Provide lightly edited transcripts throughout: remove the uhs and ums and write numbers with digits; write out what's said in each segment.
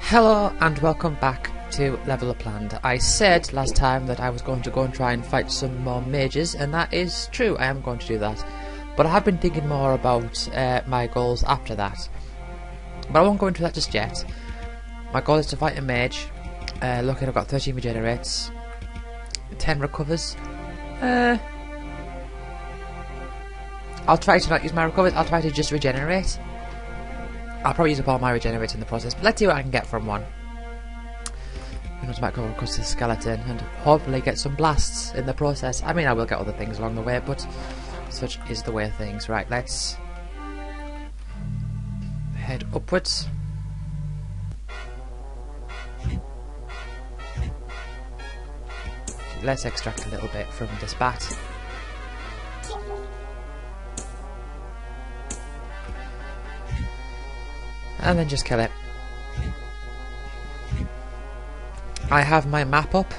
Hello and welcome back to Level Upland. I said last time that I was going to go and try and fight some more mages, and that is true, I am going to do that. But I have been thinking more about my goals after that. But I won't go into that just yet. My goal is to fight a mage. Look, I've got 13 regenerates, 10 recovers. I'll try to not use my recovers, I'll try to just regenerate. I'll probably use up all my regenerates in the process, but let's see what I can get from one. Who knows, might come across the skeleton and hopefully get some blasts in the process. I mean, I will get other things along the way, but such is the way of things. Right, let's head upwards. Let's extract a little bit from this bat. And then just kill it. I have my map up,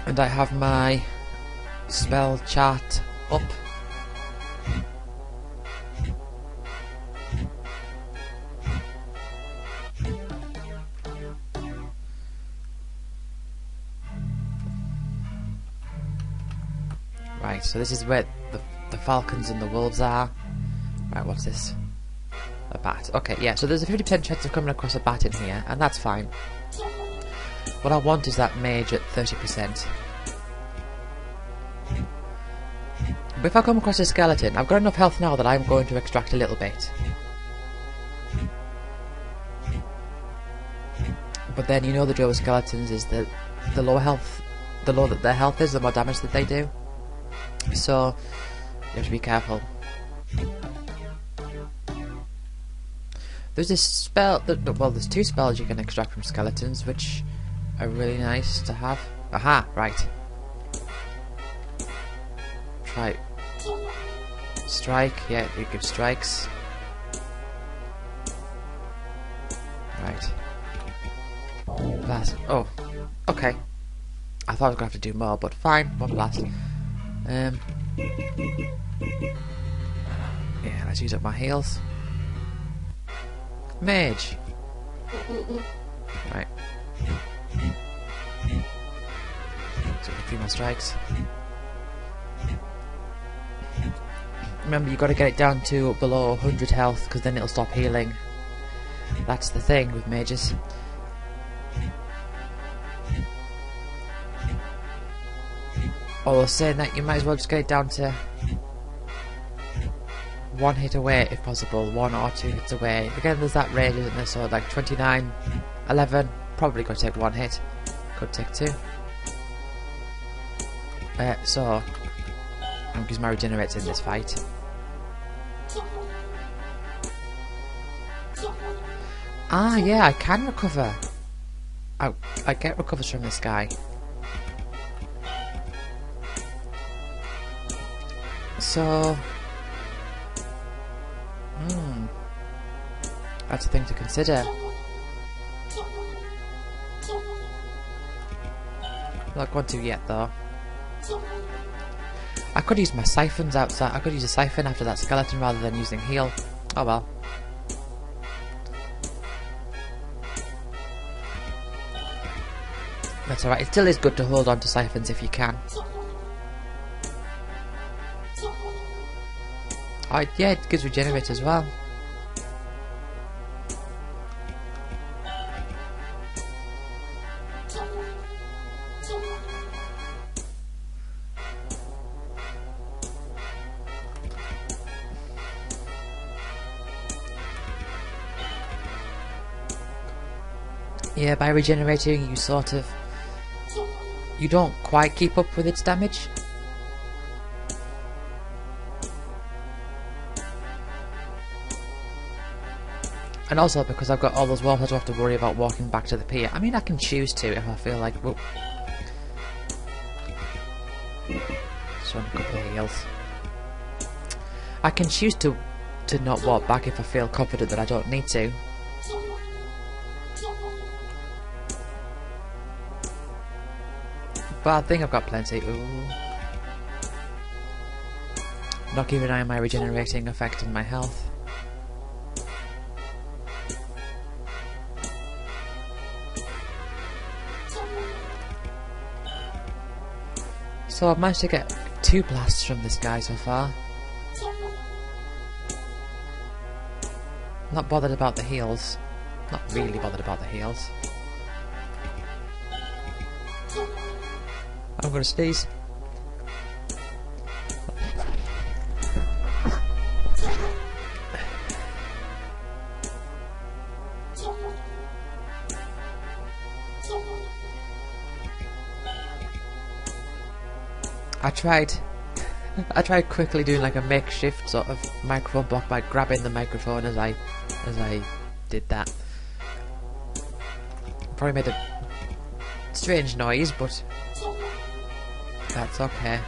and I have my spell chart up. Right, so this is where the falcons and the wolves are. Right, what's this? A bat. Okay, yeah, so there's a 50% chance of coming across a bat in here, and that's fine. What I want is that mage at 30%. But if I come across a skeleton, I've got enough health now that I'm going to extract a little bit. But then you know the deal with skeletons is that the lower that their health is, the more damage that they do. So you have to be careful. There's this spell, well, there's two spells you can extract from skeletons, which are really nice to have. Aha, right. Try. Strike, yeah, it gives strikes. Right. Blast. Oh, okay. I thought I was going to have to do more, but fine, one blast. Yeah, let's use up my heals. Mage! Right. So, a few more strikes. Remember, you got to get it down to below 100 health, because then it'll stop healing. That's the thing with mages. Although saying that, you might as well just get it down to one hit away if possible, 1 or 2 hits away. Again, there's that range, isn't there? So like 29, 11, probably could take 1 hit, could take 2. So I'm using my regenerates in this fight. Ah, yeah, I can recover. I get recovers from this guy. So that's a thing to consider. Not going to yet though. I could use my siphons outside. I could use a siphon after that skeleton rather than using heal. Oh well. That's alright. It still is good to hold on to siphons if you can. Oh, yeah, it gives regenerate as well. Yeah, by regenerating you don't quite keep up with its damage. And also because I've got all those wolves, I don't have to worry about walking back to the pier. I mean, I can choose to if I feel like. Whoop. Just want a couple of heals. I can choose to not walk back if I feel confident that I don't need to. But I think I've got plenty. Ooh. Not keeping an eye on my regenerating effect and my health. So I've managed to get 2 blasts from this guy so far. Not bothered about the heals. Not really bothered about the heals. I'm gonna sneeze. I tried quickly doing like a makeshift sort of microphone block by grabbing the microphone as I did that. Probably made a strange noise, but that's okay.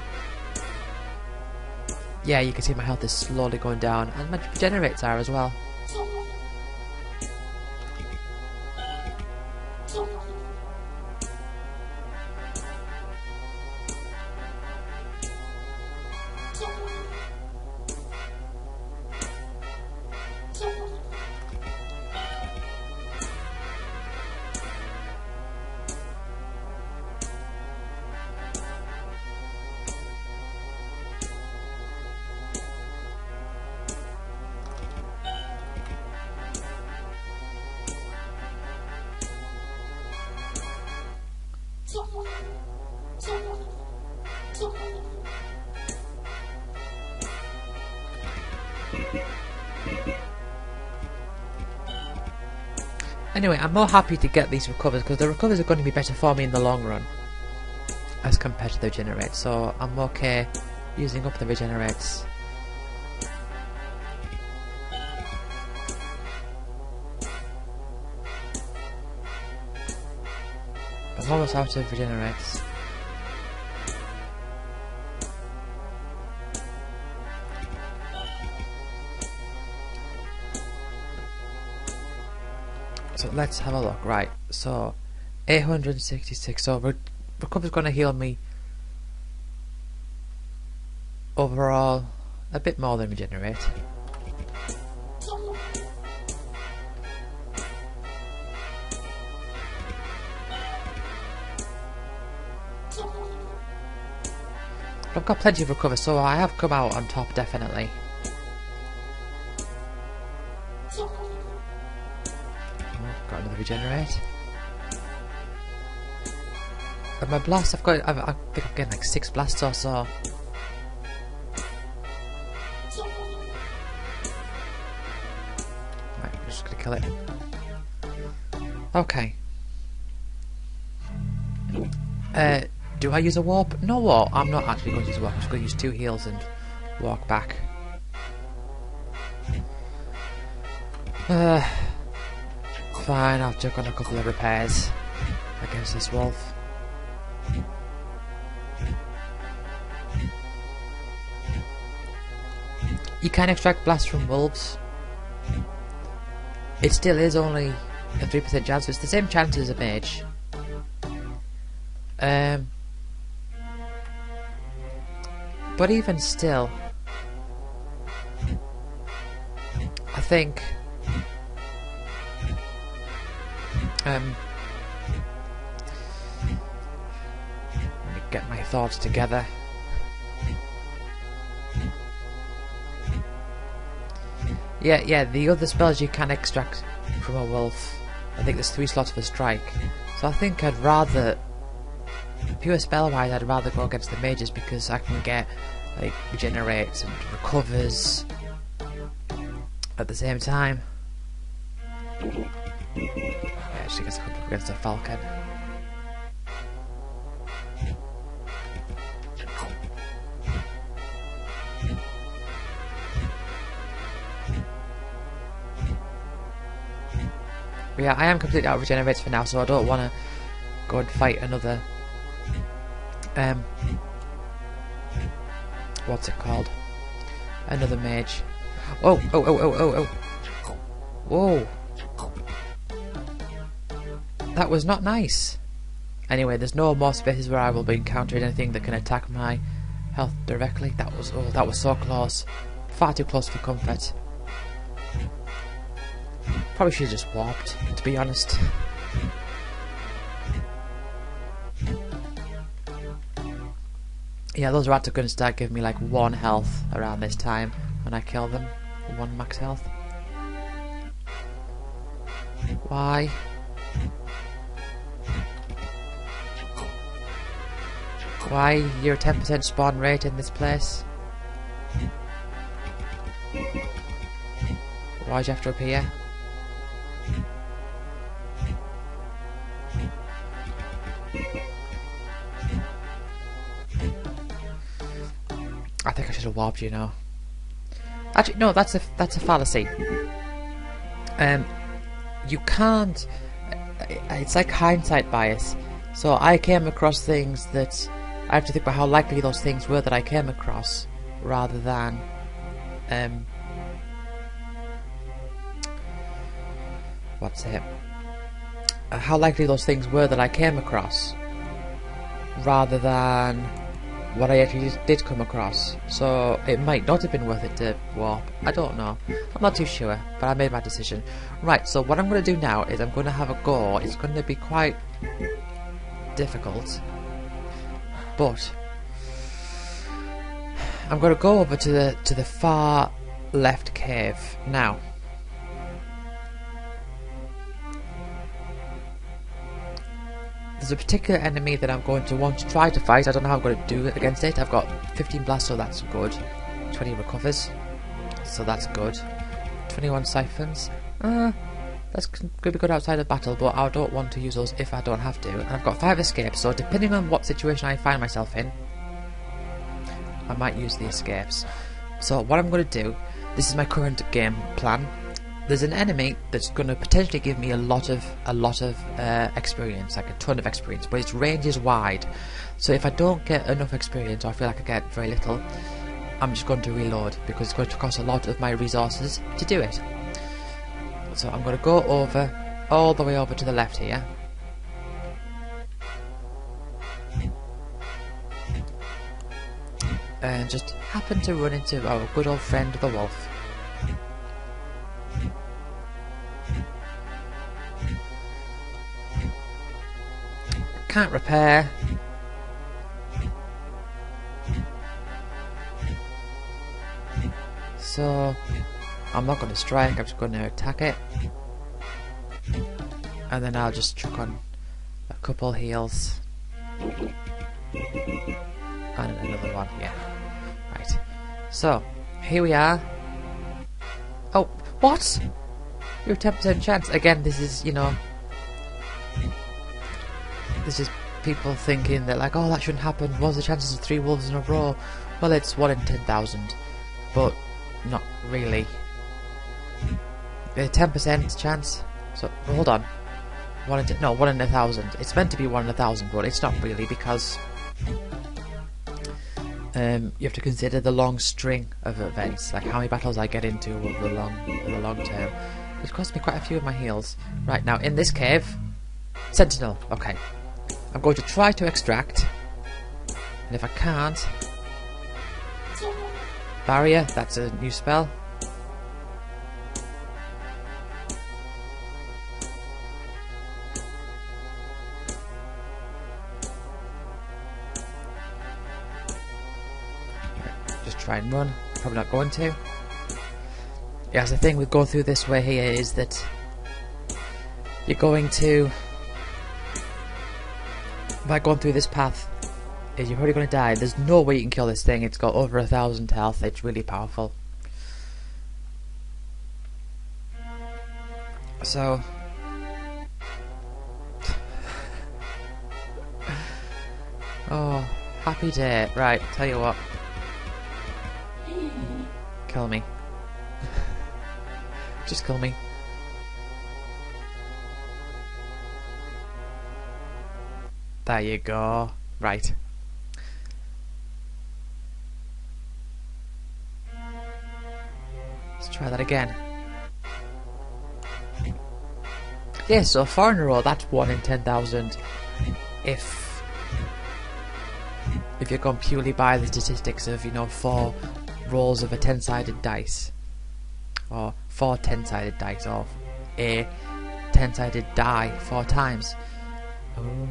Yeah, you can see my health is slowly going down, and my regenerates are as well. Anyway, I'm more happy to get these recovers because the recovers are going to be better for me in the long run as compared to the regenerates, so I'm okay using up the regenerates. I'm almost out of regenerates. So let's have a look. Right, so 866. So recover's going to heal me overall a bit more than regenerate. But I've got plenty of recover, so I have come out on top definitely. Got another regenerate. And my blast, I think I'm getting like 6 blasts or so. Right, I'm just gonna kill it. Okay. Do I use a warp? No warp. I'm not actually going to use a warp. I'm just going to use 2 heals and walk back. Fine, I'll chuck on a couple of repairs against this wolf. You can extract blasts from wolves. It still is only a 3% chance, so it's the same chance as a mage. But even still, I think let me get my thoughts together. Yeah, the other spells you can extract from a wolf. I think there's 3 slots for strike. So I think I'd rather, pure spell wise, I'd rather go against the mages because I can get like regenerates and recovers at the same time. Yeah, actually, I guess I could go against a falcon. But yeah, I am completely out of regenerates for now, so I don't want to go and fight another what's it called? Another mage. Oh! Whoa! That was not nice. Anyway, there's no more spaces where I will be encountering anything that can attack my health directly. That was so close. Far too close for comfort. Probably should have just warped, to be honest. Yeah, those rats are going to start giving me like 1 health around this time when I kill them. 1 max health. Why? Why you're 10% spawn rate in this place? Why'd you have to appear? I think I should have warped, you know. Actually, no, that's a fallacy. You can't. It's like hindsight bias. So I came across things that I have to think about how likely those things were that I came across, rather than what's it? How likely those things were that I came across, rather than what I actually did come across. So it might not have been worth it to warp. I don't know. I'm not too sure, but I made my decision. Right, so what I'm going to do now is I'm going to have a go. It's going to be quite difficult, but I'm going to go over to the far left cave now. There's a particular enemy that I'm going to want to try to fight. I don't know how I'm going to do it against it. I've got 15 blasts, so that's good. 20 recovers, so that's good. 21 siphons. That's going to be good outside of battle, but I don't want to use those if I don't have to. And I've got 5 escapes, so depending on what situation I find myself in, I might use the escapes. So what I'm going to do, this is my current game plan. There's an enemy that's going to potentially give me a lot of experience, like a ton of experience, but its range is wide. So if I don't get enough experience, or I feel like I get very little, I'm just going to reload, because it's going to cost a lot of my resources to do it. So I'm going to go over, all the way over to the left here. And just happen to run into our good old friend the wolf. Can't repair. So I'm not going to strike, I'm just going to attack it. And then I'll just chuck on a couple heals. And another one, yeah. Right. So, here we are. Oh, what? You're a 10% chance. Again, this is, you know, this is people thinking that, like, oh, that shouldn't happen. What's the chances of 3 wolves in a row? Well, it's 1 in 10,000. But not really. A 10% chance. So, hold on. 1 in 1,000. It's meant to be 1 in 1,000, but it's not really, because you have to consider the long string of events, like how many battles I get into over the long term. It's cost me quite a few of my heals. Right, now in this cave, Sentinel. Okay, I'm going to try to extract, and if I can't, Barrier. That's a new spell. Try and run. Probably not going to. Yeah, the thing with going through this way here is that you're going to, by going through this path, is you're probably going to die. There's no way you can kill this thing. It's got over 1,000 health. It's really powerful. So oh, happy day. Right, tell you what. Kill me. Just kill me. There you go. Right. Let's try that again. Yeah, so 4 in a row, that's 1 in 10,000. If you're going purely by the statistics of, you know, 4 rolls of a 10-sided dice, or 4 10-sided dice, or a 10-sided die 4 times. Ooh.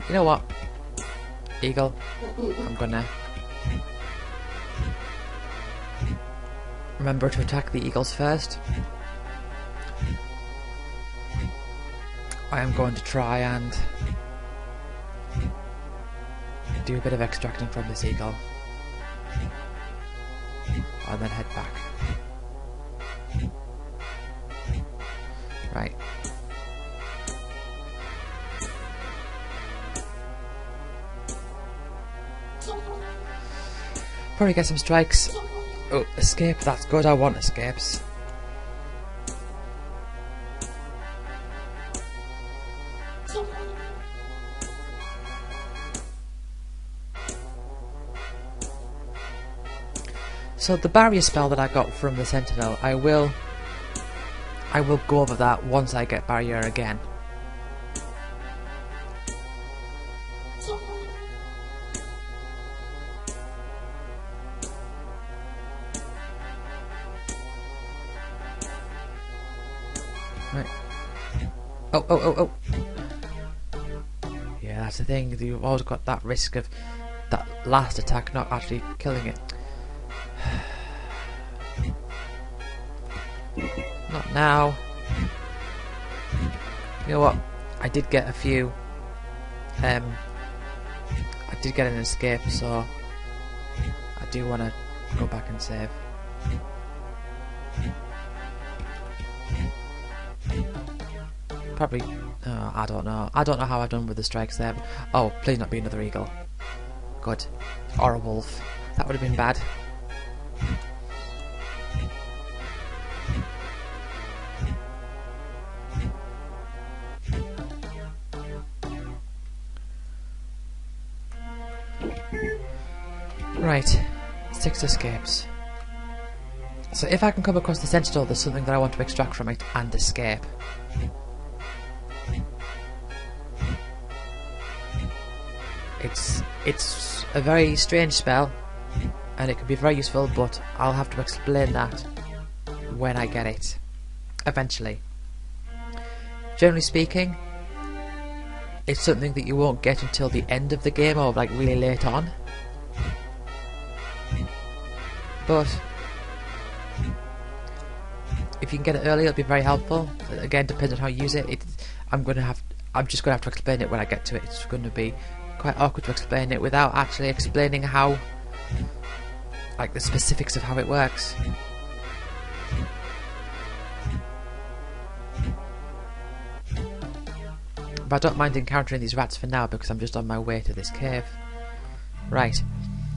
You know what? Eagle, I'm gonna remember to attack the eagles first. I am going to try and do a bit of extracting from this eagle and then head back. Right. Probably get some strikes. Oh, escape, that's good, I want escapes. So the barrier spell that I got from the Sentinel, I will go over that once I get barrier again. Right. Oh. Yeah, that's the thing, you've always got that risk of that last attack not actually killing it. Not now. You know what? I did get a few. I did get an escape, so I do want to go back and save. Probably. I don't know. I don't know how I've done with the strikes there. But, oh, please not be another eagle. Good. Or a wolf. That would have been bad. Right, 6 escapes. So if I can come across the Sentinel, there's something that I want to extract from it and escape. It's a very strange spell, and it can be very useful, but I'll have to explain that when I get it, eventually. Generally speaking, it's something that you won't get until the end of the game, or like really late on. But if you can get it early, it'll be very helpful. Again, depends on how you use it. I'm just gonna have to explain it when I get to it. It's going to be quite awkward to explain it without actually explaining how, like, the specifics of how it works. But I don't mind encountering these rats for now because I'm just on my way to this cave. Right.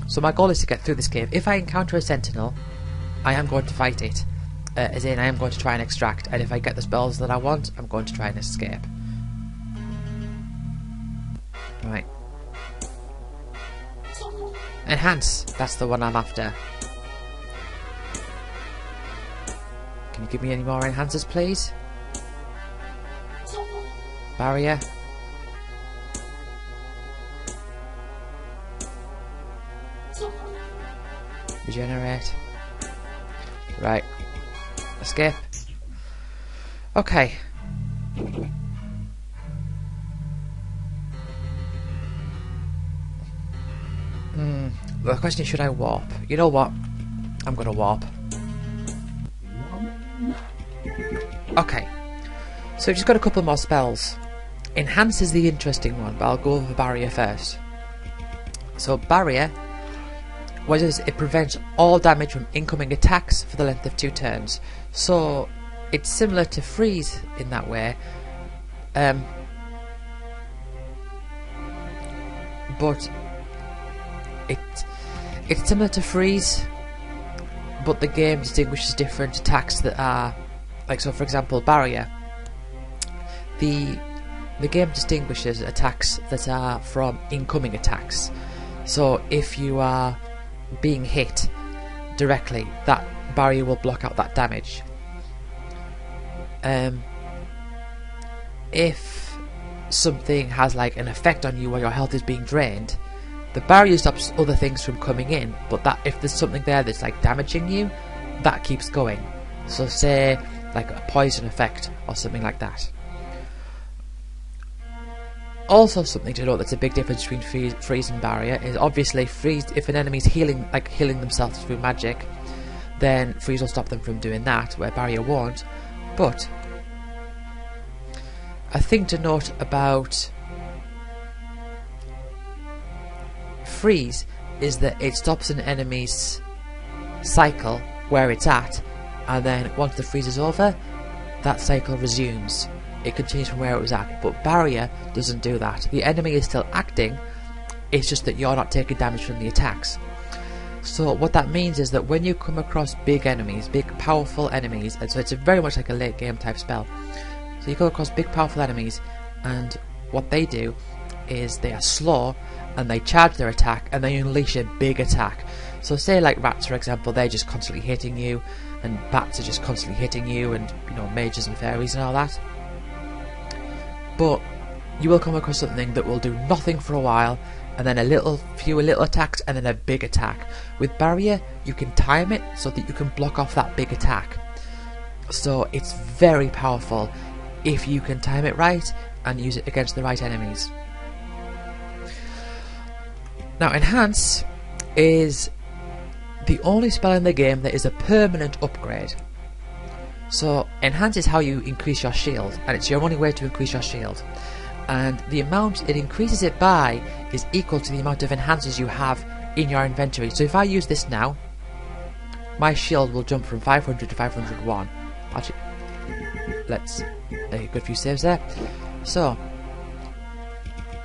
So my goal is to get through this cave. If I encounter a Sentinel, I am going to fight it. As in, I am going to try and extract, and if I get the spells that I want, I'm going to try and escape. Right. Enhance! That's the one I'm after. Can you give me any more enhancers, please? Barrier. Regenerate. Right. Escape. Okay. The question is, should I warp? You know what? I'm gonna warp. Okay. So we've just got a couple more spells. Enhance is the interesting one, but I'll go over Barrier first. So Barrier, what it is, it prevents all damage from incoming attacks for the length of 2 turns. So it's similar to Freeze in that way, but it's similar to Freeze, but the game distinguishes different attacks that are, like, so for example, Barrier. The game distinguishes attacks that are from incoming attacks. So if you are being hit directly, that barrier will block out that damage. If something has like an effect on you where your health is being drained, the barrier stops other things from coming in, but that if there's something there that's like damaging you, that keeps going. So say like a poison effect or something like that. Also, something to note that's a big difference between freeze and barrier is obviously freeze. If an enemy's healing themselves through magic, then freeze will stop them from doing that, where barrier won't. But a thing to note about freeze is that it stops an enemy's cycle where it's at, and then once the freeze is over, that cycle resumes. It continues from where it was at. But barrier doesn't do that. The enemy is still acting, it's just that you're not taking damage from the attacks. So what that means is that when you come across big enemies, big powerful enemies, and so it's very much like a late game type spell. So you go across big powerful enemies, and what they do is they are slow, and they charge their attack, and they unleash a big attack. So say like rats, for example, they're just constantly hitting you, and bats are just constantly hitting you, and mages and fairies and all that. But you will come across something that will do nothing for a while, and then fewer little attacks, and then a big attack. With barrier, you can time it so that you can block off that big attack. So it's very powerful if you can time it right and use it against the right enemies. Now, Enhance is the only spell in the game that is a permanent upgrade. So Enhance is how you increase your shield, and it's your only way to increase your shield. And the amount it increases it by is equal to the amount of enhancers you have in your inventory. So if I use this now, my shield will jump from 500 to 501. Actually, let's a good few saves there. So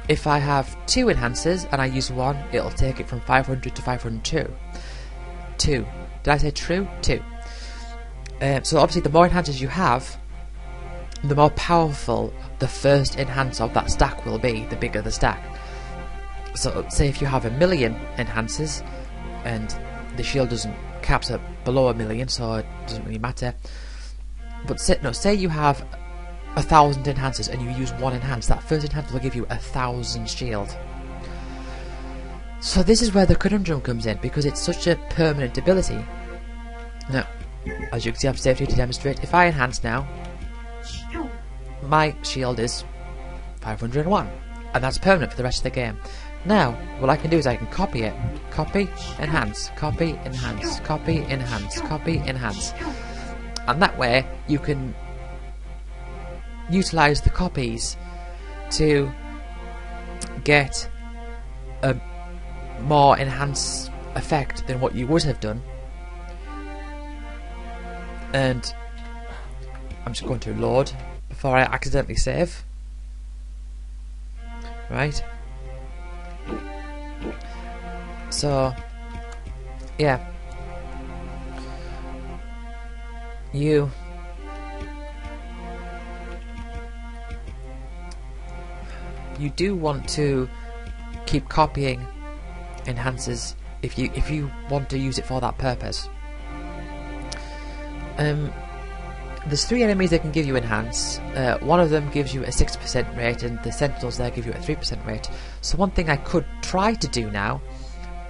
if I have 2 enhancers and I use 1, it'll take it from 500 to 502. 2. Did I say true? 2. So obviously the more enhancers you have, the more powerful the first enhancer of that stack will be, the bigger the stack. So say if you have 1,000,000 enhancers and the shield doesn't caps at below 1,000,000, so it doesn't really matter. But say you have 1,000 enhancers and you use 1 enhance, that first enhance will give you 1,000 shield. So this is where the conundrum comes in, because it's such a permanent ability. Now, as you can see, I'm saved here to demonstrate. If I enhance now, my shield is 501, and that's permanent for the rest of the game. Now, what I can do is I can copy it. Copy, enhance, copy, enhance, copy, enhance, copy, enhance. And that way, you can utilize the copies to get a more enhanced effect than what you would have done. And I'm just going to load before I accidentally save. Right. So, yeah. You do want to keep copying enhancers if you want to use it for that purpose. There's 3 enemies that can give you enhance. One of them gives you a 6% rate, and the sentinels there give you a 3% rate. So one thing I could try to do now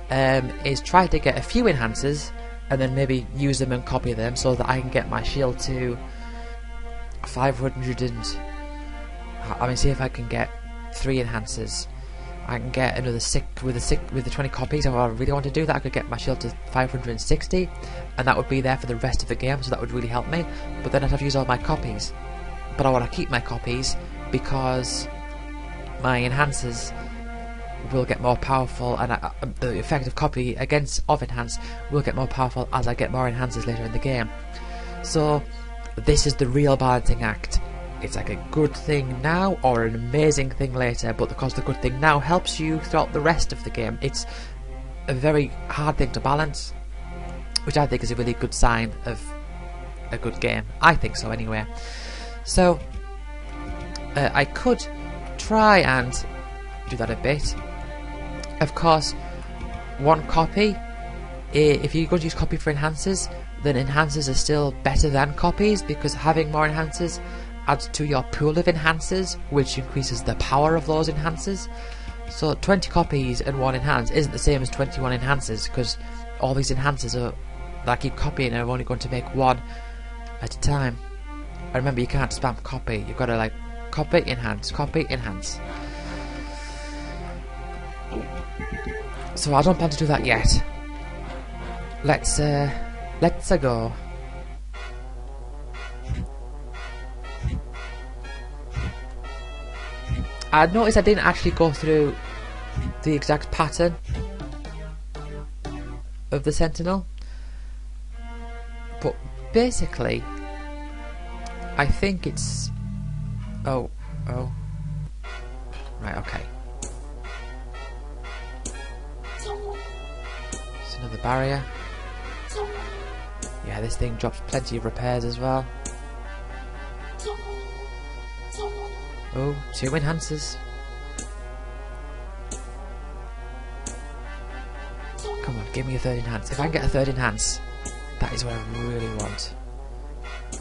is try to get a few enhancers and then maybe use them and copy them so that I can get my shield to 500 and... I mean, see if I can get 3 enhancers. I can get another 6 with the 20 copies. If I really want to do that, I could get my shield to 560, and that would be there for the rest of the game, so that would really help me. But then I'd have to use all my copies. But I want to keep my copies because my enhancers will get more powerful, and the effect of copy of enhance will get more powerful as I get more enhancers later in the game. So this is the real balancing act. It's like a good thing now or an amazing thing later, but because the good thing now helps you throughout the rest of the game, it's a very hard thing to balance, which I think is a really good sign of a good game. I think so anyway. So I could try and do that a bit. Of course, 1 copy, if you're going to use copy for enhancers, then enhancers are still better than copies, because having more enhancers adds to your pool of enhancers, which increases the power of those enhancers. So 20 copies and 1 enhance isn't the same as 21 enhancers, because all these enhancers that I keep copying are only going to make 1 at a time. And remember, you can't spam copy, you've got to like copy, enhance, copy, enhance. So I don't plan to do that yet. Let's go. I noticed I didn't actually go through the exact pattern of the Sentinel, but basically I think it's oh right, okay. It's another barrier. Yeah, this thing drops plenty of repairs as well. Oh, 2 enhancers. Come on, give me a 3rd enhance. If I can get a 3rd enhance, that is what I really want.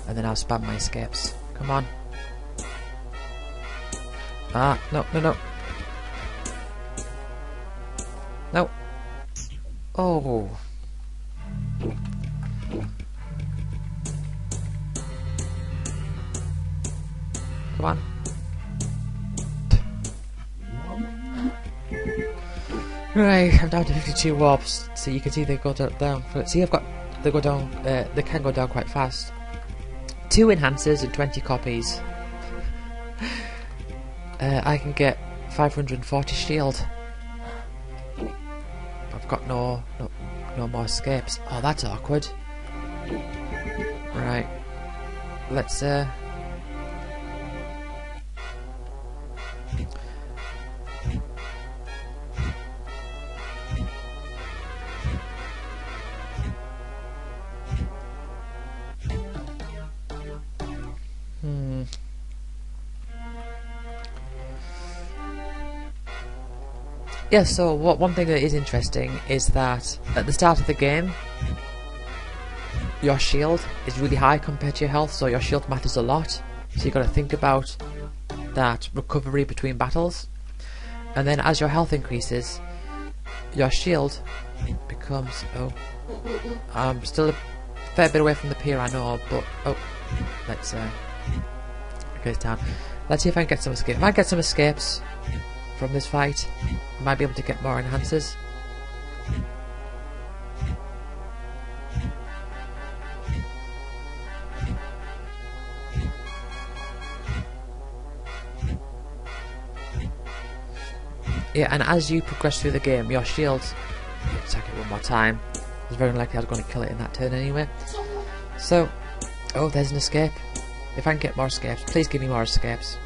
And then I'll spam my escapes. Come on. Ah, no. No. Oh. Come on. Right, I'm down to 52 warps, so you can see they go down. See, they go down. They can go down quite fast. 2 enhancers and 20 copies. I can get 540 shield. I've got no more escapes. Oh, that's awkward. Right, let's yeah, so one thing that is interesting is that at the start of the game, your shield is really high compared to your health, so your shield matters a lot. So you've got to think about that recovery between battles. And then as your health increases, your shield becomes... Oh, I'm still a fair bit away from the pier, I know, but... Oh, let's... it goes down. Let's see if I can get some escapes. If I get some escapes from this fight, I might be able to get more enhancers. Yeah, and as you progress through the game, your shield... Let's take it one more time. It's very unlikely I was going to kill it in that turn anyway. So... Oh, there's an escape. If I can get more escapes, please give me more escapes.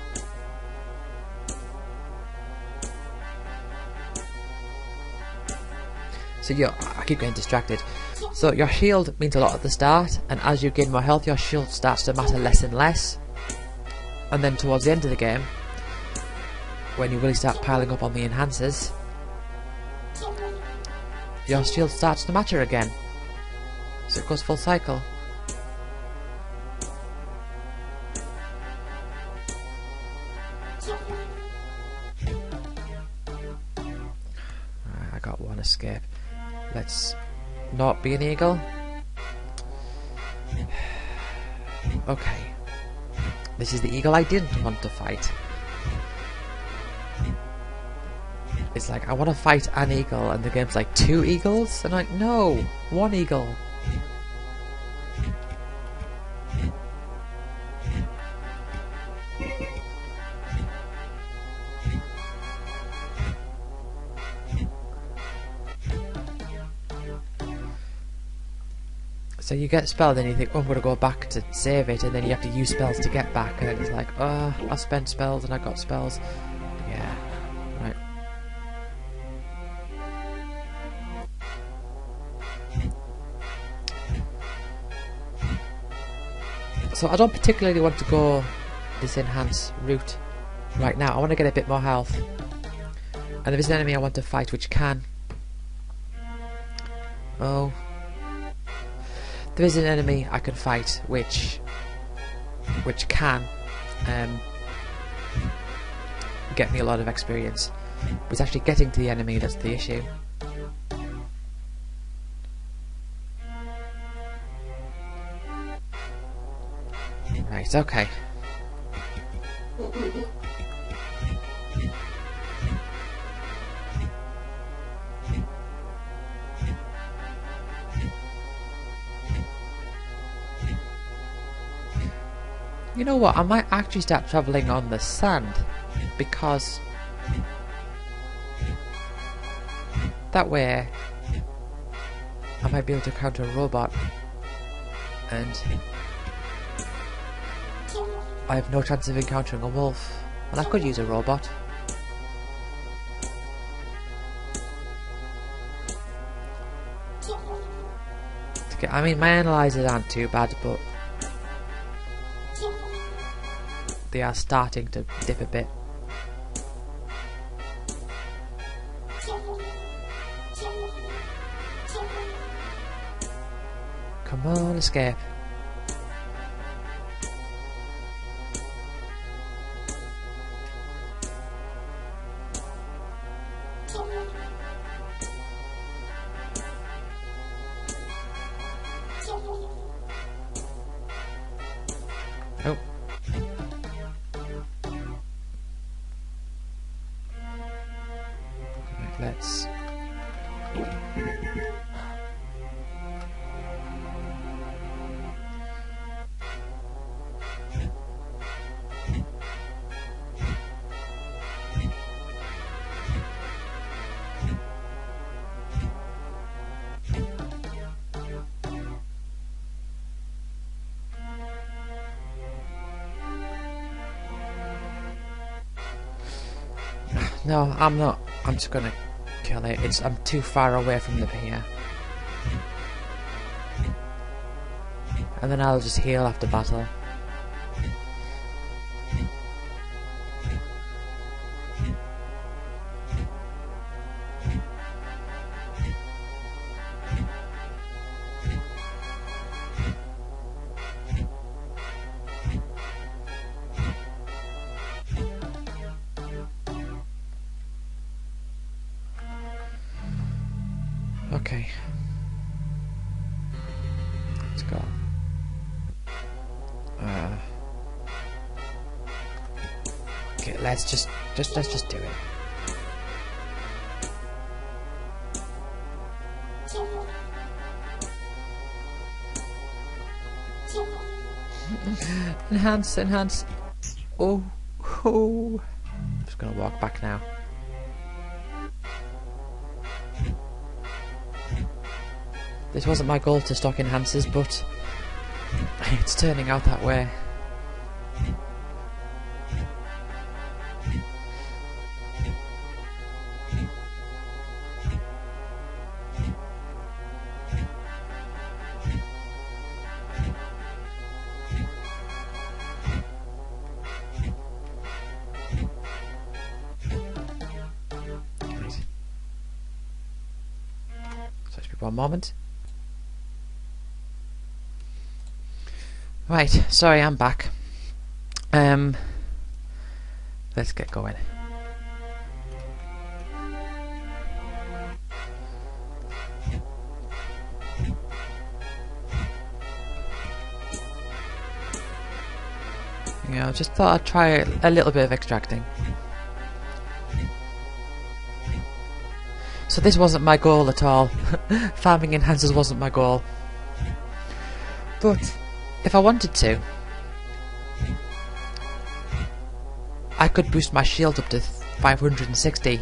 So I keep getting distracted. So your shield means a lot at the start, and as you gain more health, your shield starts to matter less and less. And then towards the end of the game, when you really start piling up on the enhancers, your shield starts to matter again. So it goes full cycle. Right, I got one escape. Let's not be an eagle. Okay. This is the eagle I didn't want to fight. It's like, I want to fight an eagle, and the game's like, 2 eagles? And I'm like, no, 1 eagle. So you get spelled and you think, oh, I'm going to go back to save it, and then you have to use spells to get back, and it's like, oh, I spent spells and I got spells. Yeah, right. So I don't particularly want to go this enhance route right now. I want to get a bit more health. And there is an enemy I want to fight which can. Oh. There is an enemy I can fight which can get me a lot of experience. But it's actually getting to the enemy that's the issue. Right, okay. You know what, I might actually start travelling on the sand, because that way I might be able to counter a robot, and I have no chance of encountering a wolf, and I could use a robot. I mean, my analyzers aren't too bad, but they are starting to dip a bit. Come on, escape. Oh. Right, let's... No, I'm not. I'm just gonna kill it. I'm too far away from the pier. And then I'll just heal after battle. Okay. Let's go. Okay, let's just do it. Enhance. Oh. I'm just gonna walk back now. This wasn't my goal to stock enhancers, but it's turning out that way. Right. So just be one moment. Right, sorry, I'm back. Let's get going. Yeah, I just thought I'd try a little bit of extracting. So this wasn't my goal at all. Farming enhancers wasn't my goal. But if I wanted to, I could boost my shield up to 560.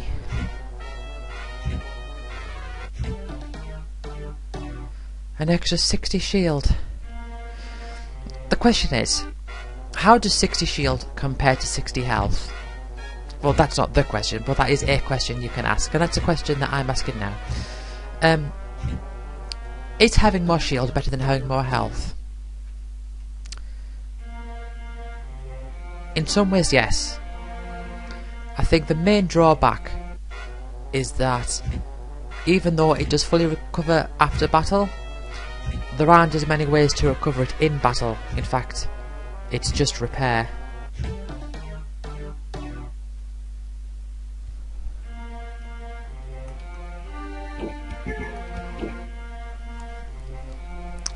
An extra 60 shield. The question is, how does 60 shield compare to 60 health? Well, that's not the question, but that is a question you can ask, and that's a question that I'm asking now. Is having more shield better than having more health? In some ways, yes. I think the main drawback is that even though it does fully recover after battle, there aren't as many ways to recover it in battle. In fact, it's just repair.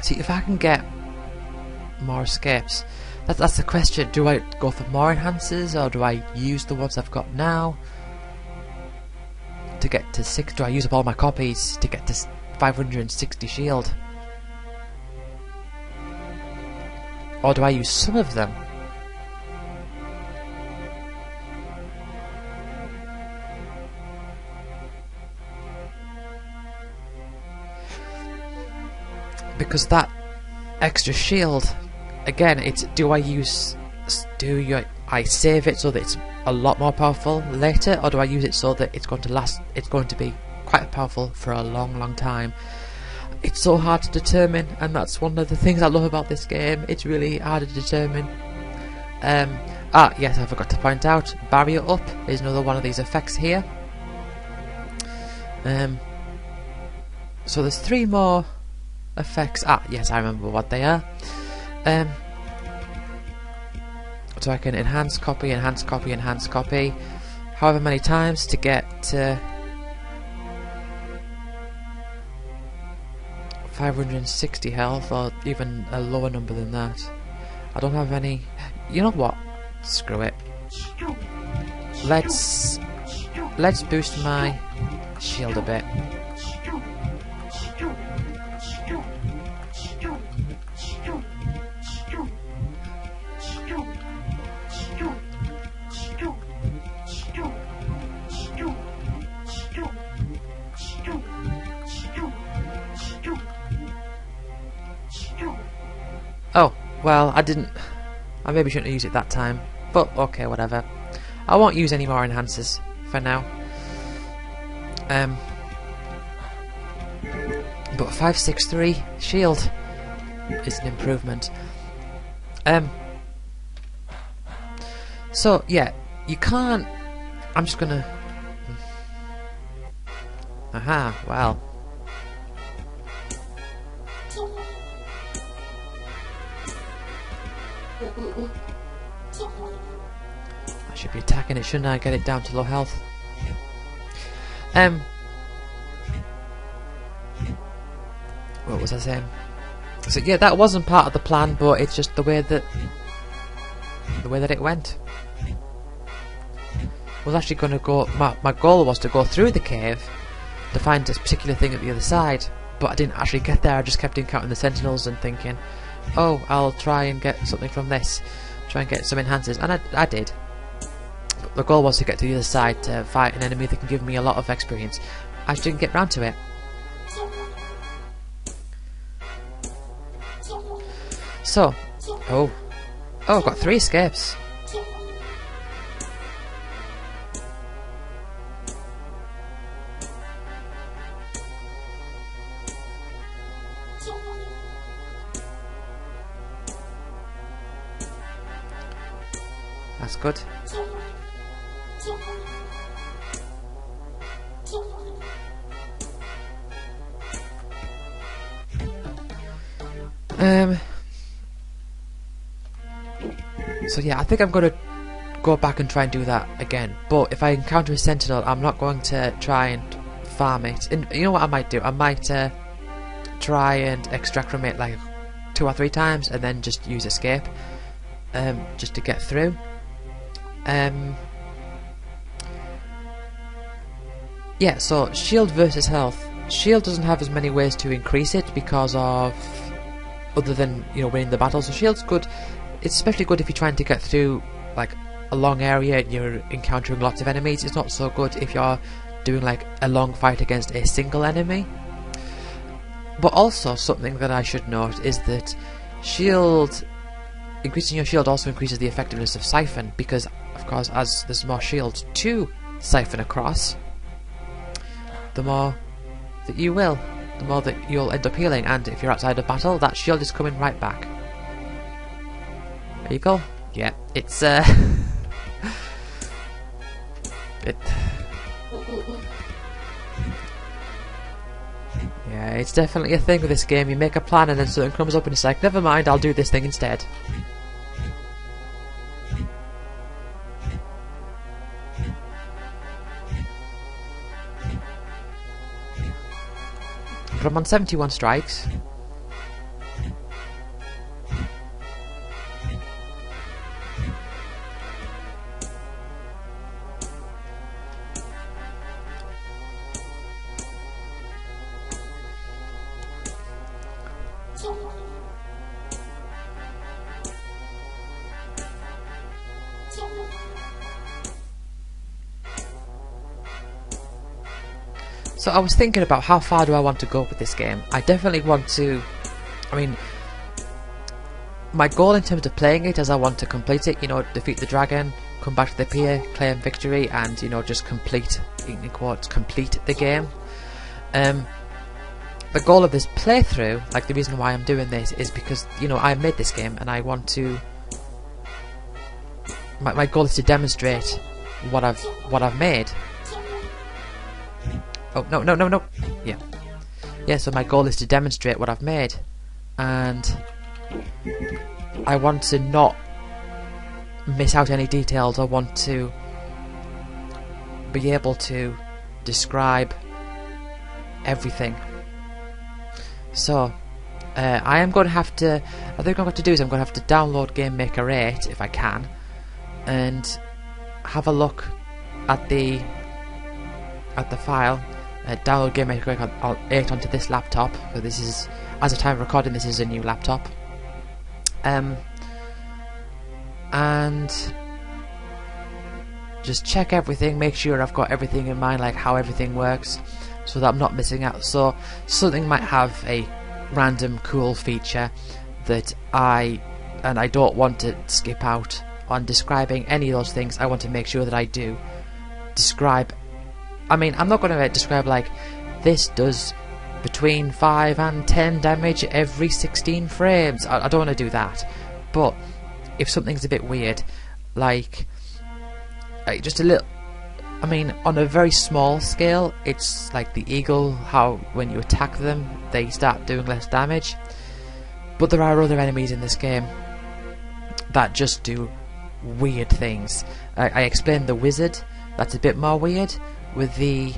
See, if I can get more escapes, that's the question. Do I go for more enhancers, or do I use the ones I've got now to get to 6? Do I use up all my copies to get to 560 shield? Or do I use some of them because that extra shield, again, it's I save it so that it's a lot more powerful later, or do I use it so that it's going to be quite powerful for a long time? It's so hard to determine, and that's one of the things I love about this game. It's really hard to determine. Yes, I forgot to point out, barrier up is another one of these effects here. So there's 3 more effects. Yes, I remember what they are. So I can enhance copy, however many times to get to 560 health, or even a lower number than that. I don't have any. You know what? Screw it. Let's boost my shield a bit. Oh, well, I maybe shouldn't have used it that time, but okay, whatever. I won't use any more enhancers for now. But 563 shield is an improvement. So yeah, you can't. I'm just gonna. Aha, well. I should be attacking it, shouldn't I? Get it down to low health. What was I saying? So yeah, that wasn't part of the plan, but it's just the way that it went. I was actually going to go. My goal was to go through the cave to find this particular thing at the other side, but I didn't actually get there. I just kept encountering the sentinels and thinking, oh, I'll try and get something from this, try and get some enhancers, and I did. But the goal was to get to the other side to fight an enemy that can give me a lot of experience. I just didn't get round to it. So, I've got 3 escapes. That's good. So yeah, I think I'm going to go back and try and do that again. But if I encounter a sentinel, I'm not going to try and farm it. And you know what I might do? I might try and extract from it like 2 or 3 times, and then just use escape, just to get through. Yeah, so shield versus health. Shield doesn't have as many ways to increase it because of, other than, you know, winning the battle. So shield's good. It's especially good if you're trying to get through like a long area and you're encountering lots of enemies. It's not so good if you're doing like a long fight against a single enemy. But also something that I should note is that increasing your shield also increases the effectiveness of Siphon, because of course as there's more shields to siphon across, the more that you will, the more that you'll end up healing, and if you're outside of battle, that shield is coming right back. There you go. Yeah, it's Yeah, it's definitely a thing with this game. You make a plan and then something comes up and it's like, never mind, I'll do this thing instead. But I'm on 71 strikes. So I was thinking about how far do I want to go with this game. I definitely want to I mean, my goal in terms of playing it is I want to complete it, you know, defeat the dragon, come back to the pier, claim victory, and, you know, just complete, in quotes, complete the game. The goal of this playthrough, like the reason why I'm doing this, is because, you know, I made this game and I want to... My goal is to demonstrate what I've made. Oh, no. Yeah, so my goal is to demonstrate what I've made. And I want to not miss out any details. I want to be able to describe everything. So, I am going to have to... I think what I'm going to do is I'm going to have to download Game Maker 8, if I can, and have a look at the file. Download Game Maker 8 onto this laptop, because this is, as of time of recording, this is a new laptop. And just check everything, make sure I've got everything in mind, like how everything works, so that I'm not missing out. So something might have a random cool feature that I don't want to skip out on describing any of those things. I want to make sure that I do describe. I mean, I'm not going to describe like this does between 5 and 10 damage every 16 frames. I don't want to do that. But if something's a bit weird, like just a little, I mean, on a very small scale, it's like the eagle, how when you attack them, they start doing less damage. But there are other enemies in this game that just do weird things. I explained the wizard, that's a bit more weird, with the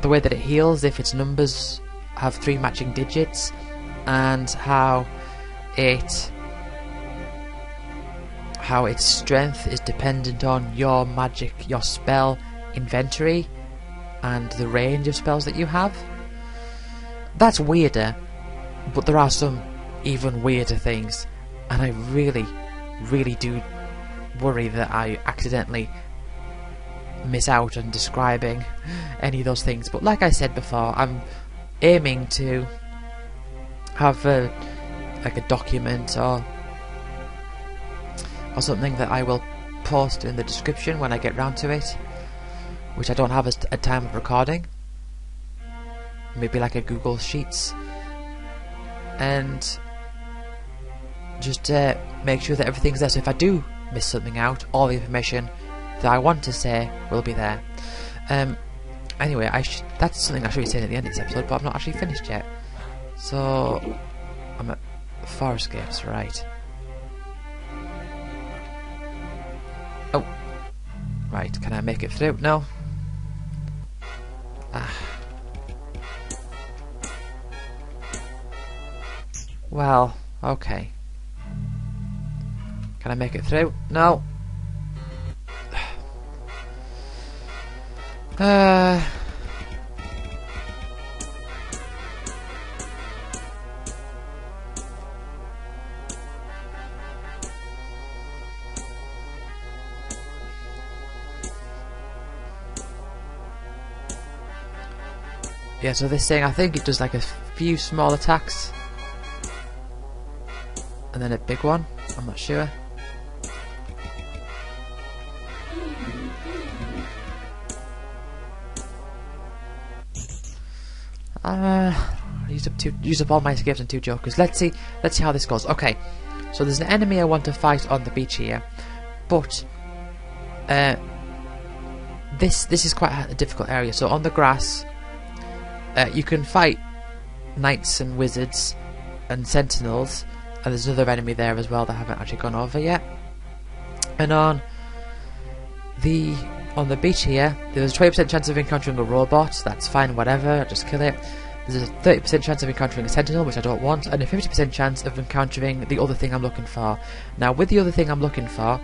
way that it heals if its numbers have 3 matching digits, and how its strength is dependent on your magic, your spell inventory, and the range of spells that you have. That's weirder, but there are some even weirder things, and I really do worry that I accidentally miss out on describing any of those things. But like I said before, I'm aiming to have like a document or something that I will post in the description when I get round to it, which I don't have at time of recording. Maybe like a Google Sheets, and just make sure that everything's there, so if I do miss something out, all the information that I want to say will be there. Anyway, that's something I should be saying at the end of this episode, but I'm not actually finished yet. So I'm at 4 escapes, right? Oh, right. Can I make it through? No. Well, okay. Can I make it through? No. Yeah, so this thing, I think it does like a few small attacks and then a big one. I'm not sure. Used up all my escapes and 2 jokers. Let's see how this goes. Okay, so there's an enemy I want to fight on the beach here, but this is quite a difficult area. So on the grass, you can fight knights and wizards and sentinels, and there's another enemy there as well that I haven't actually gone over yet. And on the beach here, there's a 20% chance of encountering a robot. That's fine, whatever, just kill it. There's a 30% chance of encountering a sentinel, which I don't want, and a 50% chance of encountering the other thing I'm looking for. Now, with the other thing I'm looking for,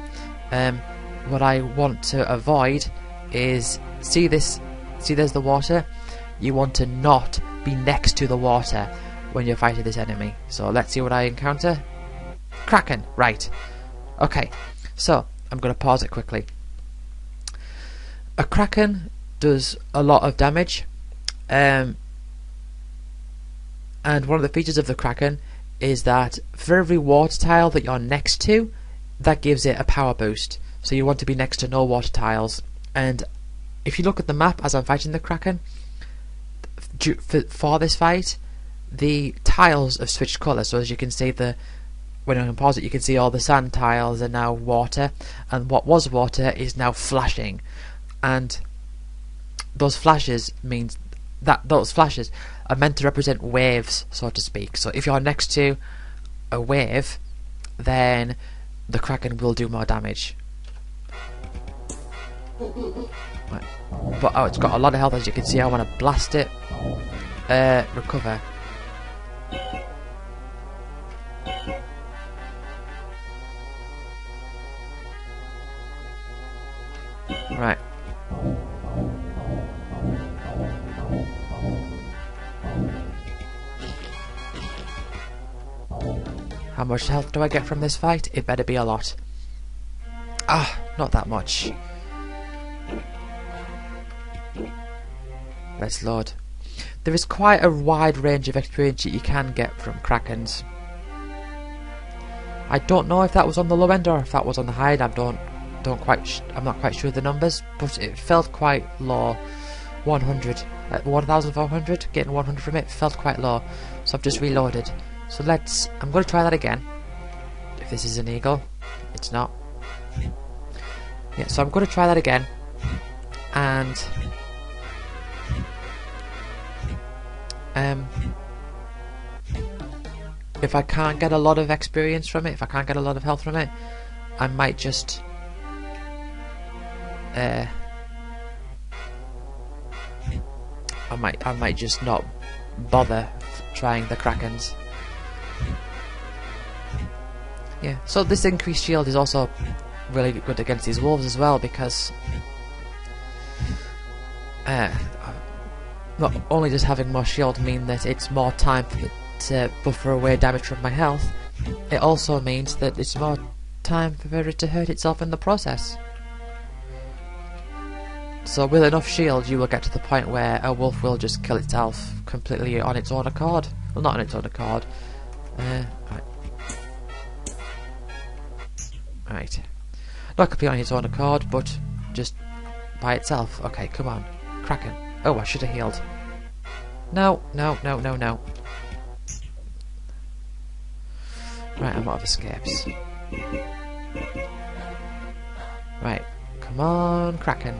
what I want to avoid is, see there's the water? You want to not be next to the water when you're fighting this enemy. So let's see what I encounter. Kraken, right. Okay, so I'm going to pause it quickly. A Kraken does a lot of damage, and one of the features of the Kraken is that for every water tile that you're next to, that gives it a power boost. So you want to be next to no water tiles. And if you look at the map as I'm fighting the Kraken, for this fight, the tiles have switched colour. So as you can see, when I can pause it, you can see all the sand tiles are now water, and what was water is now flashing. And those flashes means that those flashes are meant to represent waves, so to speak. So if you're next to a wave, then the Kraken will do more damage. Right. But oh, it's got a lot of health, as you can see. I want to blast it. Recover. Right. How much health do I get from this fight? It better be a lot. Ah, not that much. Let's load. There is quite a wide range of experience that you can get from Krakens. I don't know if that was on the low end or if that was on the high end. I'm not quite sure of the numbers, but it felt quite low. 100, 1,400. Getting 100 from it felt quite low, so I've just reloaded. So I'm going to try that again. If this is an eagle, it's not. Yeah, so I'm going to try that again, and if I can't get a lot of experience from it, if I can't get a lot of health from it, I might just I might just not bother trying the Krakens. Yeah, so this increased shield is also really good against these wolves as well, because not only does having more shield mean that it's more time for it to buffer away damage from my health, it also means that it's more time for it to hurt itself in the process. So with enough shield, you will get to the point where a wolf will just kill itself completely on its own accord. Well, not on its own accord. Right. Not completely on its own accord, but just by itself. Okay, come on. Kraken. Oh, I should have healed. No, no, no, no, no. Right, I'm out of escapes. Right. Come on, Kraken.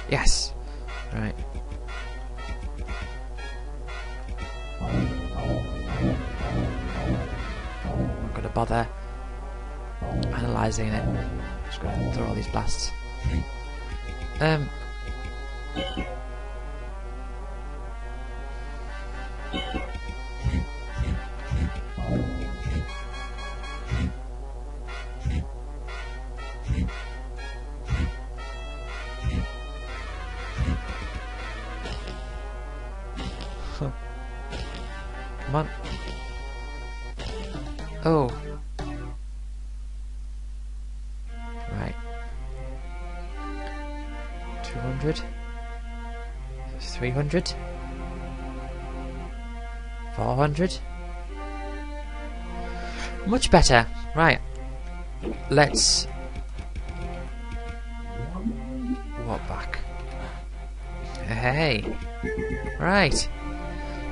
Yes. Right. I'm not gonna bother analysing it. Just gonna throw all these blasts. Come on. Oh. Right. 200. 300. 400. Much better. Right. Let's walk back. Hey. Right.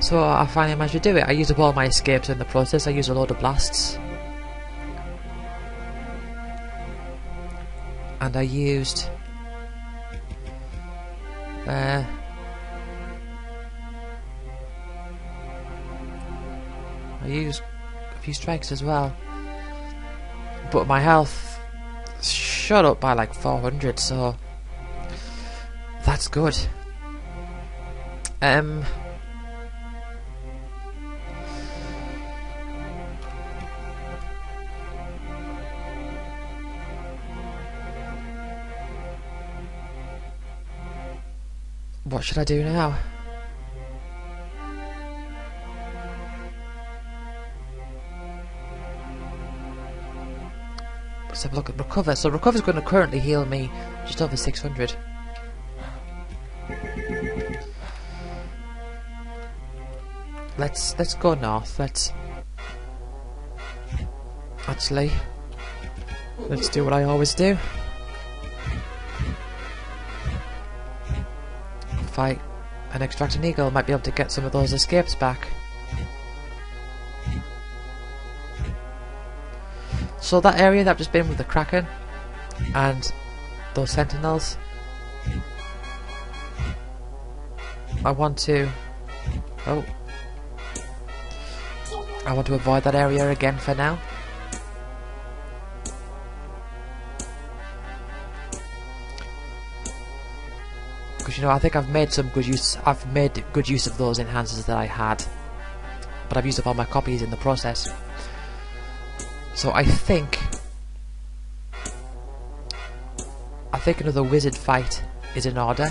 So I finally managed to do it. I used up all my escapes in the process. I used a load of blasts. And I used a few strikes as well. But my health shot up by like 400, so that's good. What should I do now? Let's have a look at recover. So recover's going to currently heal me just over 600. let's go north. Let's do what I always do. Fight and extract an eagle. Might be able to get some of those escapes back. So that area that I've just been with the Kraken and those sentinels, I want to avoid that area again for now. Because, you know, I think I've made some good use. I've made good use of those enhancers that I had, but I've used up all my copies in the process. So I think another wizard fight is in order.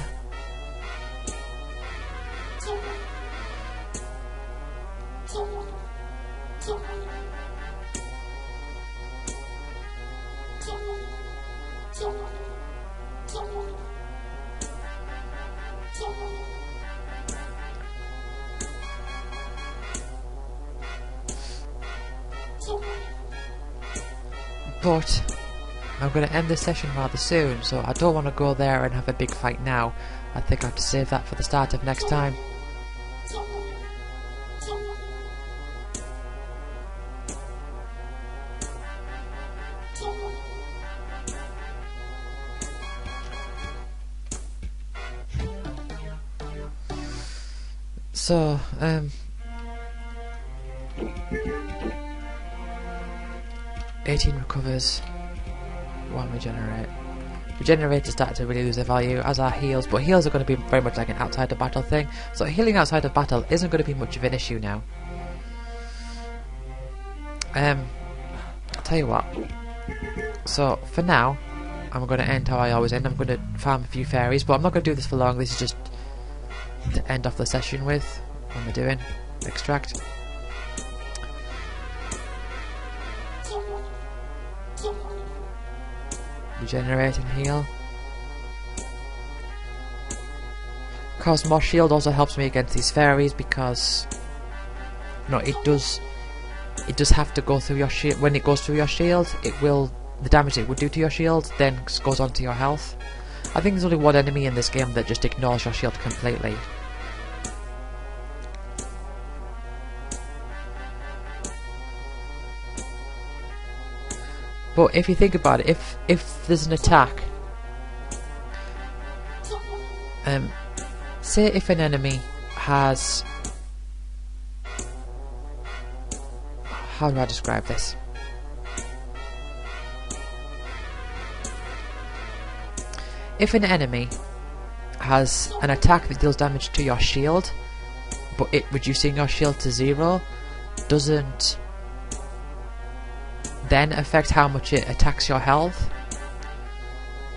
But I'm going to end this session rather soon, so I don't want to go there and have a big fight now. I think I have to save that for the start of next time. So, 18 recovers, 1 regenerate. Regenerators start to really lose their value, as are heals, but heals are going to be very much like an outside of battle thing, so healing outside of battle isn't going to be much of an issue now. I'll tell you what, so for now, I'm going to end how I always end. I'm going to farm a few fairies, but I'm not going to do this for long. This is just to end off the session with. What am I doing? Extract. Regenerate and heal. Cause more shield also helps me against these fairies, because no, it does have to go through your shield. When it goes through your shield, it will, the damage it would do to your shield then goes onto your health. I think there's only one enemy in this game that just ignores your shield completely. But if you think about it, if there's an attack, say if an enemy has, how do I describe this? If an enemy has an attack that deals damage to your shield, but it reducing your shield to 0 doesn't then affect how much it attacks your health,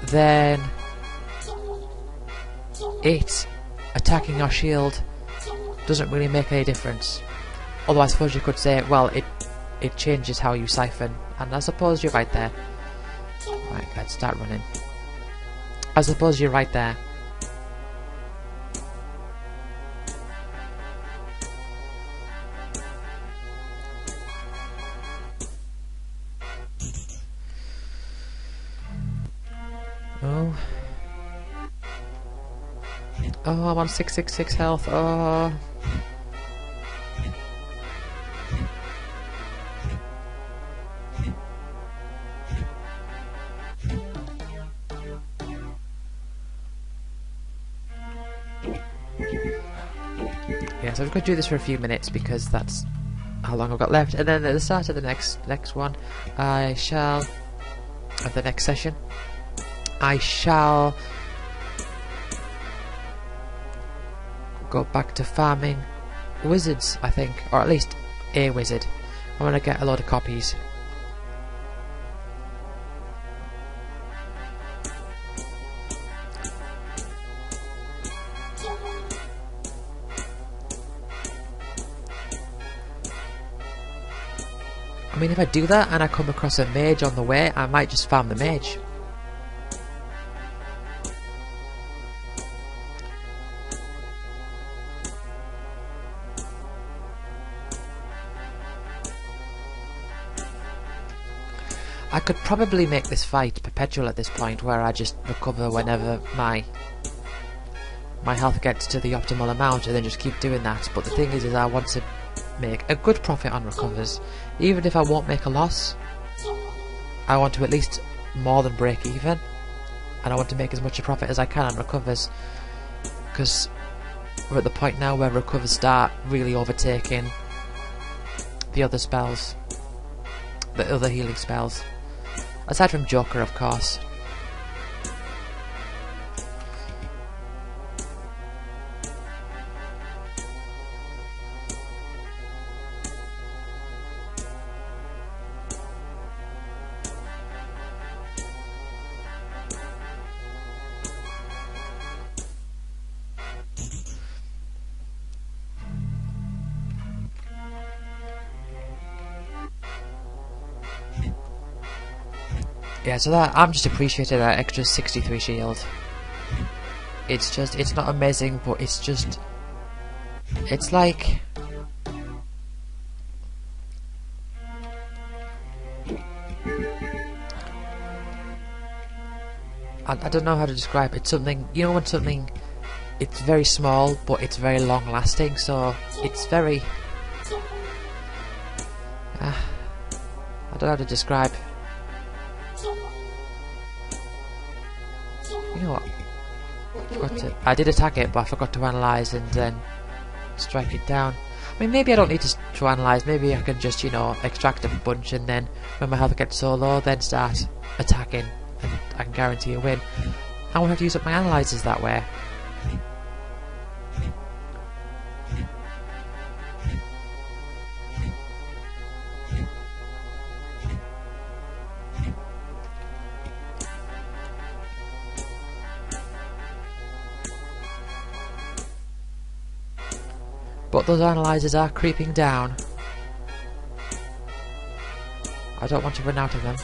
then it attacking your shield doesn't really make any difference. Although I suppose you could say, well, it changes how you siphon, and I suppose you're right there. Right, let's start running. I suppose you're right there. Oh, I'm on 666 health. Oh. Yeah, so I'm going to do this for a few minutes because that's how long I've got left, and then at the start of the next one, I shall, of the next session, I shall go back to farming wizards, I think, or at least a wizard. I want to get a lot of copies. I mean, if I do that and I come across a mage on the way, I might just farm the mage. I could probably make this fight perpetual at this point, where I just recover whenever my health gets to the optimal amount, and then just keep doing that. But the thing is I want to make a good profit on recovers. Even if I won't make a loss, I want to at least more than break even, and I want to make as much a profit as I can on recovers, because we're at the point now where recovers start really overtaking the other spells, the other healing spells, aside from Joker, of course. Yeah, so that I'm just appreciating that extra 63 shield. It's not amazing, but it's like, I don't know how to describe it. It's something, you know, when something, it's very small but it's very long lasting, so it's very I don't know how to describe. You know what? I did attack it, but I forgot to analyse and then strike it down. I mean, maybe I don't need to analyse. Maybe I can just, you know, extract a bunch, and then when my health gets so low, then start attacking, and I can guarantee a win. I won't have to use up my analyzers that way. But those analyzers are creeping down. I don't want to run out of them.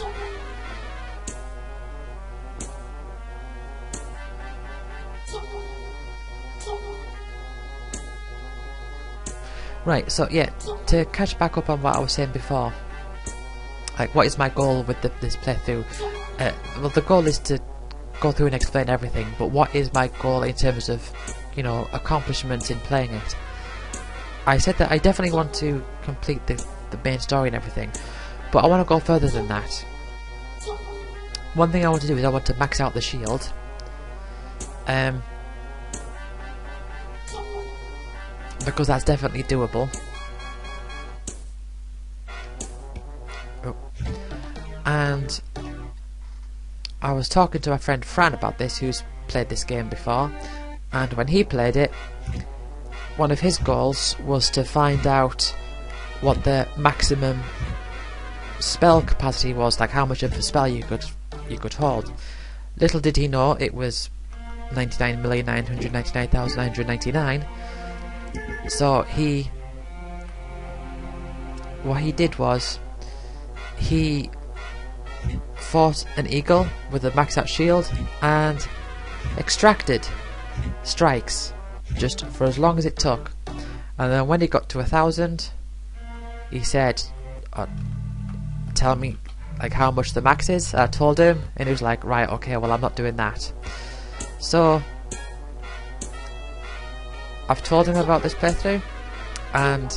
Right, so yeah, to catch back up on what I was saying before, like, what is my goal with this playthrough? Well, the goal is to go through and explain everything, but what is my goal in terms of, you know, accomplishments in playing it? I said that I definitely want to complete the main story and everything, but I want to go further than that. One thing I want to do is I want to max out the shield. Because that's definitely doable. Oh. And I was talking to my friend Fran about this, who's played this game before, and when he played it, one of his goals was to find out what the maximum spell capacity was, like how much of a spell you could hold. Little did he know it was 99,999,999. So what he did was he fought an eagle with a maxed out shield and extracted strikes just for as long as it took, and then when he got to 1,000, he said, tell me like how much the max is. I told him, and he was like, right, okay, well, I'm not doing that. So I've told him about this playthrough, and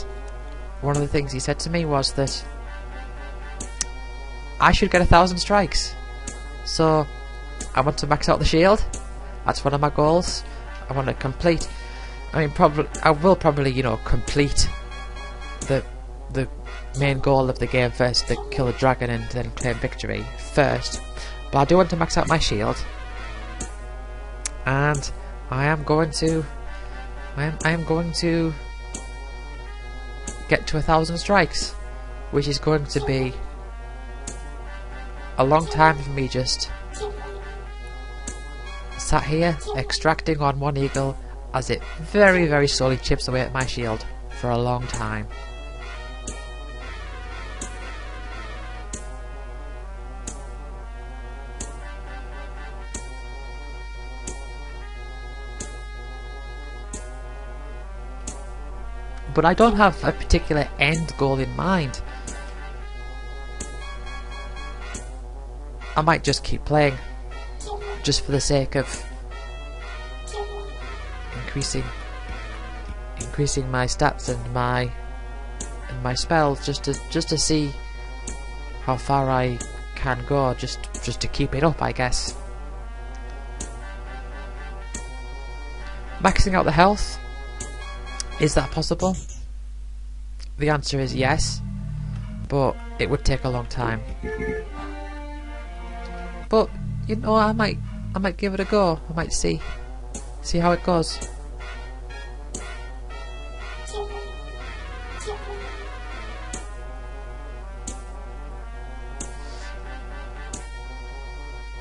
one of the things he said to me was that I should get 1,000 strikes. So I want to max out the shield. That's one of my goals. I want to complete, I mean, I will probably, you know, complete the main goal of the game first, to kill a dragon and then claim victory first. But I do want to max out my shield, and I am going to get to 1,000 strikes, which is going to be a long time for me just sat here extracting on one eagle as it very, very slowly chips away at my shield for a long time. But I don't have a particular end goal in mind. I might just keep playing, just for the sake of increasing my stats and my spells, just to see how far I can go, just to keep it up, I guess. Maxing out the health, is that possible? The answer is yes, but it would take a long time. But you know, I might give it a go. I might see how it goes.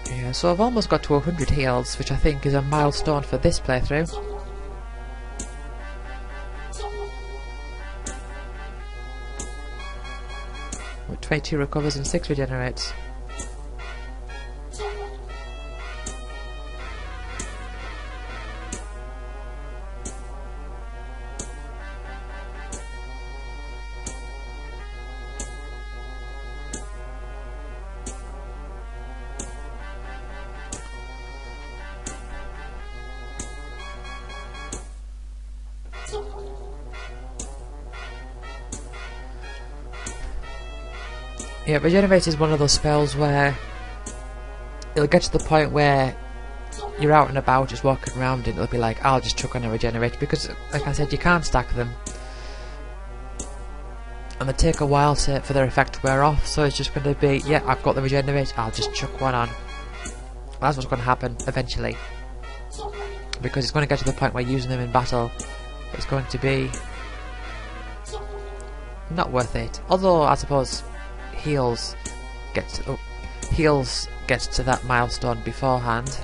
Yeah, so I've almost got to 100 heals, which I think is a milestone for this playthrough. With 22 recovers and 6 regenerates. Yeah, Regenerate is one of those spells where it'll get to the point where you're out and about just walking around and it'll be like, I'll just chuck on a Regenerate, because like I said, you can't stack them and they take a while for their effect to wear off, so it's just going to be, yeah, I've got the Regenerate, I'll just chuck one on. That's what's going to happen eventually, because it's going to get to the point where using them in battle is going to be not worth it. Although I suppose heals get to that milestone beforehand.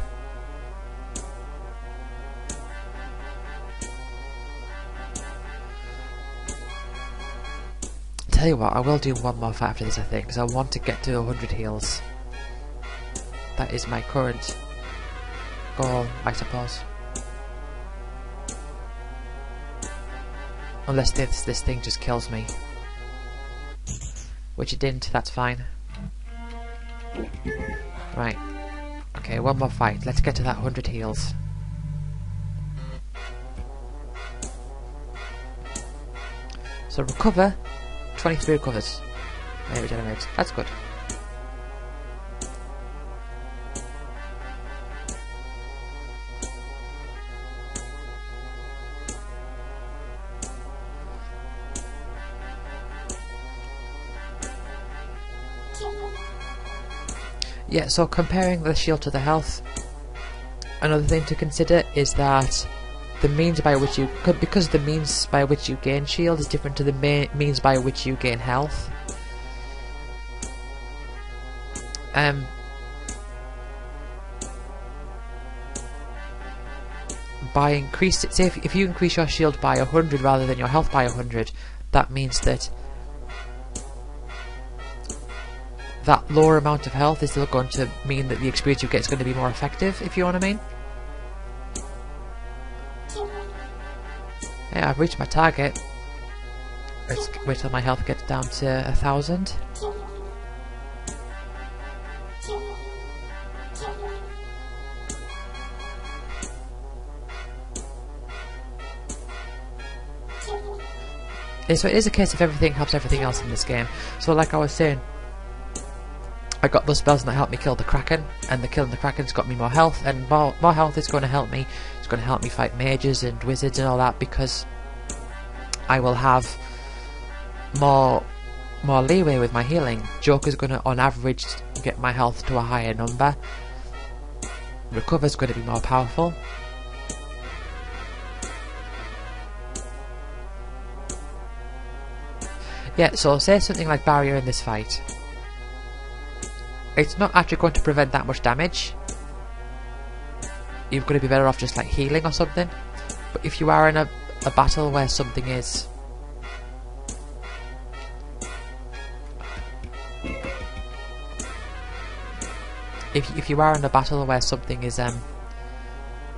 Tell you what, I will do one more fight after this, I think, because I want to get to 100 heals. That is my current goal, I suppose. Unless this thing just kills me. Which it didn't, that's fine. Right. Okay, one more fight. Let's get to that 100 heals. So recover, 23 recovers. It regenerates. That's good. Yeah, so comparing the shield to the health, another thing to consider is that the means by which because the means by which you gain shield is different to the means by which you gain health. By say if you increase your shield by 100 rather than your health by 100, that means that that lower amount of health is still going to mean that the experience you get is going to be more effective, if you know what I mean. Yeah, I've reached my target. Let's wait till my health gets down to 1000. Yeah, so it is a case of everything helps everything else in this game. So like I was saying, I got those spells that helped me kill the Kraken, and the killing the Kraken's got me more health, and more health is going to help me. It's going to help me fight mages and wizards and all that, because I will have more leeway with my healing. Joker's going to, on average, get my health to a higher number. Recover's going to be more powerful. Yeah, so say something like Barrier in this fight. It's not actually going to prevent that much damage. You're going to be better off just like healing or something. But if you are in a battle where something is... If you are in a battle where something is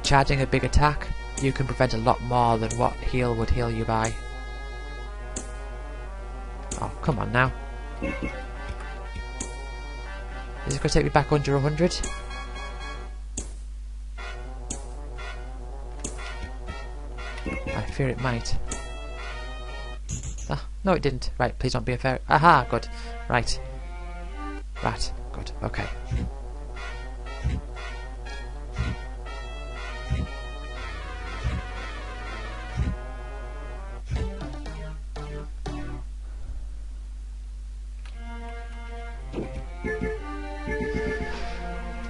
charging a big attack, you can prevent a lot more than what heal would heal you by. Oh, come on now. Is it going to take me back under 100? I fear it might. Ah, no it didn't. Right, please don't be a fairy. Aha, good. Right. Rat. Good, okay.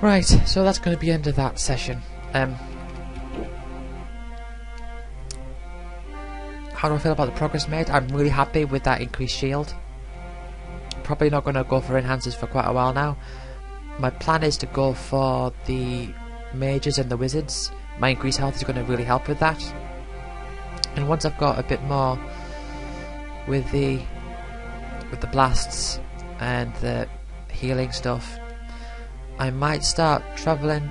Right, so that's going to be the end of that session. How do I feel about the progress made? I'm really happy with that increased shield. Probably not going to go for enhancers for quite a while now. My plan is to go for the mages and the wizards. My increased health is going to really help with that. And once I've got a bit more with the blasts and the healing stuff, I might start travelling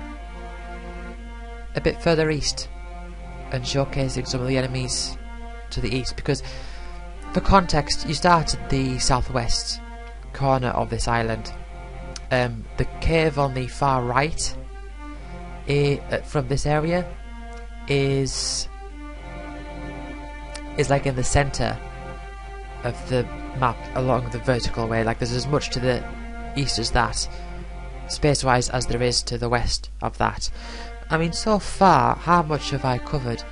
a bit further east and showcasing some of the enemies to the east, because for context, you start at the southwest corner of this island. The cave on the far right from this area is like in the centre of the map along the vertical way. Like there's as much to the east as that, space-wise, as there is to the west of that. I mean, so far, how much have I covered?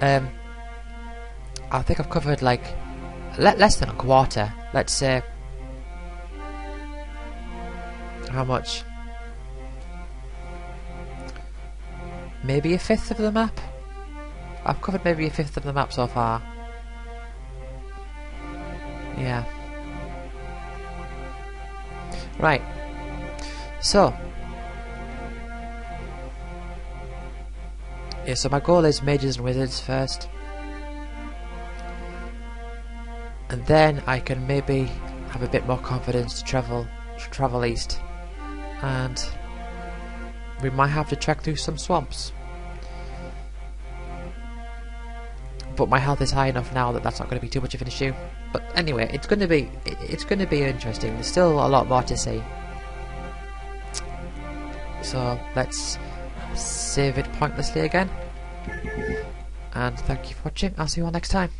I think I've covered like less than a quarter. Let's say, how much? Maybe a fifth of the map? I've covered maybe a fifth of the map so far. Yeah. Right. So. Yeah, so my goal is mages and wizards first. And then I can maybe have a bit more confidence to travel east. And we might have to trek through some swamps. But my health is high enough now that that's not going to be too much of an issue. But anyway, it's going to be interesting. There's still a lot more to see. So let's save it pointlessly again. And thank you for watching. I'll see you all next time.